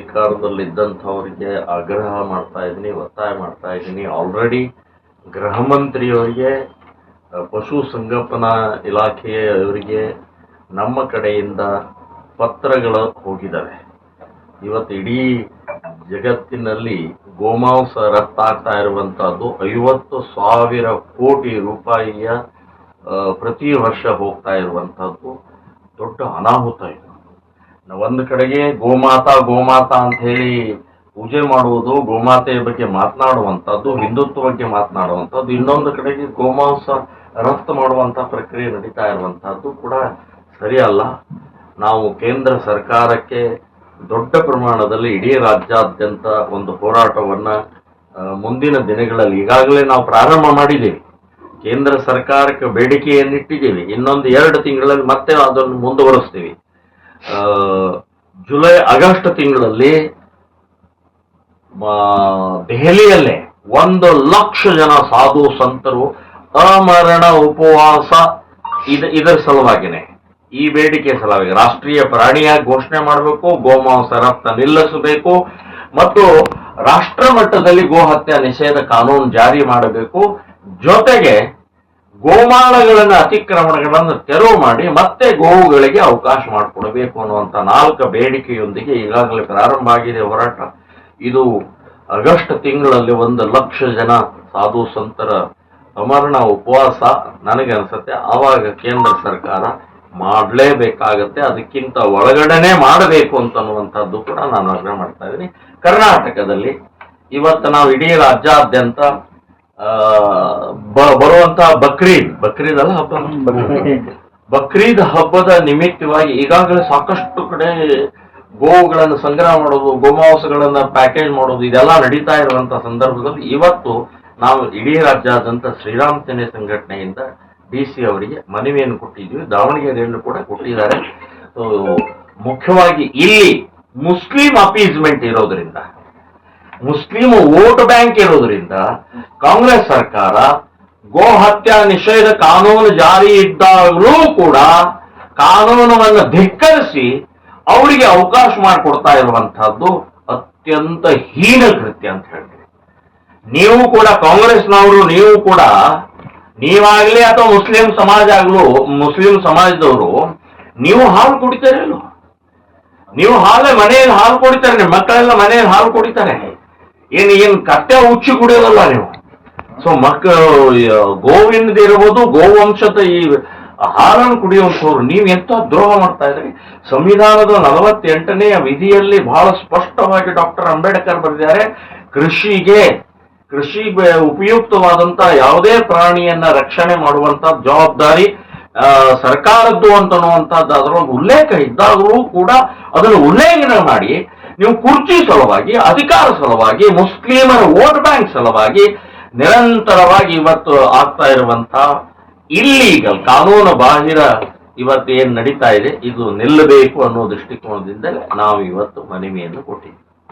ಅಧಿಕಾರದಲ್ಲಿದ್ದಂಥವರಿಗೆ ಆಗ್ರಹ ಮಾಡ್ತಾ ಇದ್ದೀನಿ, ಒತ್ತಾಯ ಮಾಡ್ತಾ ಇದ್ದೀನಿ. ಆಲ್ರೆಡಿ ಗೃಹ ಮಂತ್ರಿಯವರಿಗೆ, ಪಶು ಸಂಗೋಪನಾ ಇಲಾಖೆಯವರಿಗೆ ನಮ್ಮ ಕಡೆಯಿಂದ ಪತ್ರಗಳು ಹೋಗಿದ್ದಾವೆ. ಇವತ್ತು ಇಡೀ ಜಗತ್ತಿನಲ್ಲಿ ಗೋಮಾಂಸ ರಫ್ತಾಗ್ತಾ ಇರುವಂತಹದ್ದು 50,000 ಕೋಟಿ ರೂಪಾಯಿಯ ಪ್ರತಿ ವರ್ಷ ಹೋಗ್ತಾ ಇರುವಂತಹದ್ದು ದೊಡ್ಡ ಅನಾಹುತ ಇದು. ಒಂದು ಕಡೆಗೆ ಗೋಮಾತಾ ಅಂತ ಹೇಳಿ ಪೂಜೆ ಮಾಡುವುದು, ಗೋಮಾತೆಯ ಬಗ್ಗೆ ಮಾತನಾಡುವಂಥದ್ದು, ಹಿಂದುತ್ವ ಬಗ್ಗೆ ಮಾತನಾಡುವಂಥದ್ದು, ಇನ್ನೊಂದು ಕಡೆಗೆ ಗೋಮಾಂಸ ರಫ್ತು ಮಾಡುವಂತಹ ಪ್ರಕ್ರಿಯೆ ನಡೀತಾ ಇರುವಂತಹದ್ದು ಕೂಡ ಸರಿಯಲ್ಲ. ನಾವು ಕೇಂದ್ರ ಸರ್ಕಾರಕ್ಕೆ ದೊಡ್ಡ ಪ್ರಮಾಣದಲ್ಲಿ ಇಡೀ ರಾಜ್ಯಾದ್ಯಂತ ಒಂದು ಹೋರಾಟವನ್ನ ಮುಂದಿನ ದಿನಗಳಲ್ಲಿ ಈಗಾಗಲೇ ನಾವು ಪ್ರಾರಂಭ ಮಾಡಿದ್ದೀವಿ. ಕೇಂದ್ರ ಸರ್ಕಾರಕ್ಕೆ ಬೇಡಿಕೆಯನ್ನಿಟ್ಟಿದ್ದೀವಿ. ಇನ್ನೊಂದು 2 ತಿಂಗಳಲ್ಲಿ ಮತ್ತೆ ಅದನ್ನು ಮುಂದುವರಿಸ್ತೀವಿ. ಜುಲೈ ಆಗಸ್ಟ್ ತಿಂಗಳಲ್ಲಿ ದೆಹಲಿಯಲ್ಲೇ 1,00,000 ಜನ ಸಾಧು ಸಂತರು ಅಮರಣ ಉಪವಾಸ ಇದರ ಸಲುವಾಗಿನೇ, ಈ ಬೇಡಿಕೆ ಸಲುವಾಗಿ ರಾಷ್ಟ್ರೀಯ ಪ್ರಾಣಿಯಾಗಿ ಘೋಷಣೆ ಮಾಡಬೇಕು, ಗೋಮಾಂಸ ರಫ್ತು ನಿಲ್ಲಿಸಬೇಕು ಮತ್ತು ರಾಷ್ಟ್ರ ಮಟ್ಟದಲ್ಲಿ ಗೋಹತ್ಯೆ ನಿಷೇಧ ಕಾನೂನು ಜಾರಿ ಮಾಡಬೇಕು. ಜೊತೆಗೆ ಗೋಮಾಳಗಳನ್ನ ಅತಿಕ್ರಮಣಗಳನ್ನು ತೆರವು ಮಾಡಿ ಮತ್ತೆ ಗೋವುಗಳಿಗೆ ಅವಕಾಶ ಮಾಡಿಕೊಡಬೇಕು ಅನ್ನುವಂಥ 4 ಬೇಡಿಕೆಯೊಂದಿಗೆ ಈಗಾಗಲೇ ಪ್ರಾರಂಭ ಆಗಿದೆ ಹೋರಾಟ. ಇದು ಆಗಸ್ಟ್ ತಿಂಗಳಲ್ಲಿ 1,00,000 ಜನ ಸಾಧು ಸಂತರ ಅಮರಣ ಉಪವಾಸ ನನಗೆ ಅನ್ಸುತ್ತೆ ಆವಾಗ ಕೇಂದ್ರ ಸರ್ಕಾರ ಮಾಡಲೇಬೇಕಾಗತ್ತೆ. ಅದಕ್ಕಿಂತ ಒಳಗಡೆನೆ ಮಾಡಬೇಕು ಅಂತನ್ನುವಂಥದ್ದು ಕೂಡ ನಾನು ಆಗ್ರಹ ಮಾಡ್ತಾ ಇದ್ದೀನಿ. ಕರ್ನಾಟಕದಲ್ಲಿ ಇವತ್ತು ನಾವು ಇಡೀ ರಾಜ್ಯಾದ್ಯಂತ ಬರುವಂತಹ ಬಕ್ರೀದ್ ಅಲ್ಲ ಹಬ್ಬ, ಬಕ್ರೀದ್ ಹಬ್ಬದ ನಿಮಿತ್ತವಾಗಿ ಈಗಾಗಲೇ ಸಾಕಷ್ಟು ಕಡೆ ಗೋವುಗಳನ್ನು ಸಂಗ್ರಹ ಮಾಡೋದು, ಗೋಮಾಂಸಗಳನ್ನ ಪ್ಯಾಕೇಜ್ ಮಾಡೋದು ಇದೆಲ್ಲ ನಡೀತಾ ಇರುವಂತಹ ಸಂದರ್ಭದಲ್ಲಿ ಇವತ್ತು ನಾವು ಇಡೀ ರಾಜ್ಯಾದ್ಯಂತ ಶ್ರೀರಾಮ್ ಸೇನೆ ಸಂಘಟನೆಯಿಂದ DC ಅವರಿಗೆ ಮನವಿಯನ್ನು ಕೊಟ್ಟಿದ್ವಿ. ದಾವಣಗೆರೆಯಲ್ಲೂ ಕೂಡ ಕೊಟ್ಟಿದ್ದಾರೆ. ಮುಖ್ಯವಾಗಿ ಇಲ್ಲಿ ಮುಸ್ಲಿಂ ಅಪೀಸ್ಮೆಂಟ್ ಇರೋದ್ರಿಂದ, ಮುಸ್ಲಿಂ ವೋಟ್ ಬ್ಯಾಂಕ್ ಇರೋದ್ರಿಂದ ಕಾಂಗ್ರೆಸ್ ಸರ್ಕಾರ ಗೋ ಹತ್ಯಾ ನಿಷೇಧ ಕಾನೂನು ಜಾರಿ ಇದ್ದಾಗಲೂ ಕೂಡ ಕಾನೂನನ್ನು ಧಿಕ್ಕರಿಸಿ ಅವರಿಗೆ ಅವಕಾಶ ಮಾಡಿಕೊಡ್ತಾ ಇರುವಂತಹದ್ದು ಅತ್ಯಂತ ಹೀನ ಕೃತ್ಯ ಅಂತ ಹೇಳ್ತೀವಿ. ನೀವು ಕೂಡ ಕಾಂಗ್ರೆಸ್ನವರು, ನೀವು ಕೂಡ ನೀವಾಗ್ಲಿ ಅಥವಾ ಮುಸ್ಲಿಂ ಸಮಾಜದವರು ನೀವು ಹಾಲು ಕುಡಿತಾರಲ್ಲ, ನೀವು ಮನೆಯಲ್ಲಿ ಹಾಲು ಕುಡಿತಾರೆ, ನಿಮ್ಮ ಮಕ್ಕಳೆಲ್ಲ ಮನೆಯಲ್ಲಿ ಹಾಲು ಕುಡಿತಾರೆ. ಏನು ಕತ್ತೆ ಉಚ್ಚಿ ಕುಡಿಯೋದಲ್ಲ ನೀವು. ಸೊ ಗೋವಿಂದ ಇರಬಹುದು, ಗೋವಂಶದ ಈ ಹಾಲನ್ನು ಕುಡಿಯುವಂಥವ್ರು ನೀವು ಎಂತ ದ್ರೋಹ ಮಾಡ್ತಾ ಇದ್ರಿ. ಸಂವಿಧಾನದ 48ನೇ ವಿಧಿಯಲ್ಲಿ ಬಹಳ ಸ್ಪಷ್ಟವಾಗಿ ಡಾಕ್ಟರ್ ಅಂಬೇಡ್ಕರ್ ಬರೆದಿದ್ದಾರೆ, ಕೃಷಿಗೆ ಉಪಯುಕ್ತವಾದಂತ ಯಾವುದೇ ಪ್ರಾಣಿಯನ್ನ ರಕ್ಷಣೆ ಮಾಡುವಂತ ಜವಾಬ್ದಾರಿ ಸರ್ಕಾರದ್ದು ಅಂತನ್ನುವಂಥದ್ದು ಅದರೊಳಗೆ ಉಲ್ಲೇಖ ಇದ್ದಾಗಲೂ ಕೂಡ ಅದನ್ನು ಉಲ್ಲೇಖನೆ ಮಾಡಿ ನೀವು ಕುರ್ಚಿ ಸಲುವಾಗಿ, ಅಧಿಕಾರ ಸಲುವಾಗಿ, ಮುಸ್ಲಿಮರ ವೋಟ್ ಬ್ಯಾಂಕ್ ಸಲುವಾಗಿ ನಿರಂತರವಾಗಿ ಇವತ್ತು ಆಗ್ತಾ ಇರುವಂತ ಇಲ್ಲೀಗಲ್ ಕಾನೂನು ಬಾಹಿರ ಇವತ್ತು ಏನ್ ನಡೀತಾ ಇದೆ ಇದು ನಿಲ್ಲಬೇಕು ಅನ್ನೋ ದೃಷ್ಟಿಕೋನದಿಂದಲೇ ನಾವು ಇವತ್ತು ಮನವಿಯನ್ನು ಕೊಟ್ಟಿದ್ದೀವಿ.